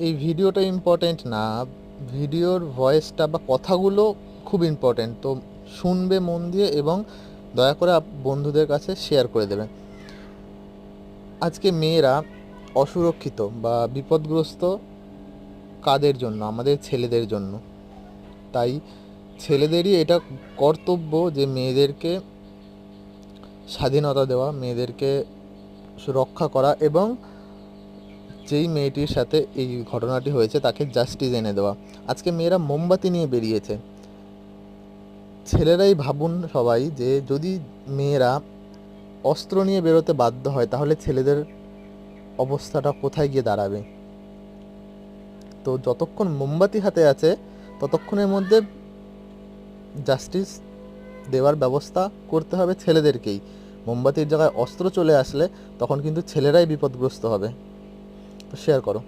এই ভিডিওটা ইম্পর্টেন্ট না, ভিডিওর ভয়েসটা বা কথাগুলো খুব ইম্পর্টেন্ট। তো শুনবে মন দিয়ে এবং দয়া করে বন্ধুদের কাছে শেয়ার করে দেবেন। আজকে মেয়েরা অসুরক্ষিত বা বিপদগ্রস্ত কাদের জন্য? আমাদের ছেলেদের জন্য। তাই ছেলেদেরই এটা কর্তব্য যে মেয়েদেরকে স্বাধীনতা দেওয়া, মেয়েদেরকে রক্ষা করা এবং যেই মেয়েটির সাথে এই ঘটনাটি হয়েছে তাকে জাস্টিস এনে দেওয়া। আজকে মেয়েরা মোমবাতি নিয়ে বেরিয়েছে। ছেলেরাই ভাবুন সবাই যে যদি মেয়েরা অস্ত্র নিয়ে বেরোতে বাধ্য হয় তাহলে ছেলেদের অবস্থাটা কোথায় গিয়ে দাঁড়াবে। তো যতক্ষণ মোমবাতি হাতে আছে ততক্ষণের মধ্যে জাস্টিস দেওয়ার ব্যবস্থা করতে হবে ছেলেদেরকেই। মোমবাতির জায়গায় অস্ত্র চলে আসলে তখন কিন্তু ছেলেরাই বিপদগ্রস্ত হবে। তো শেয়ার করো।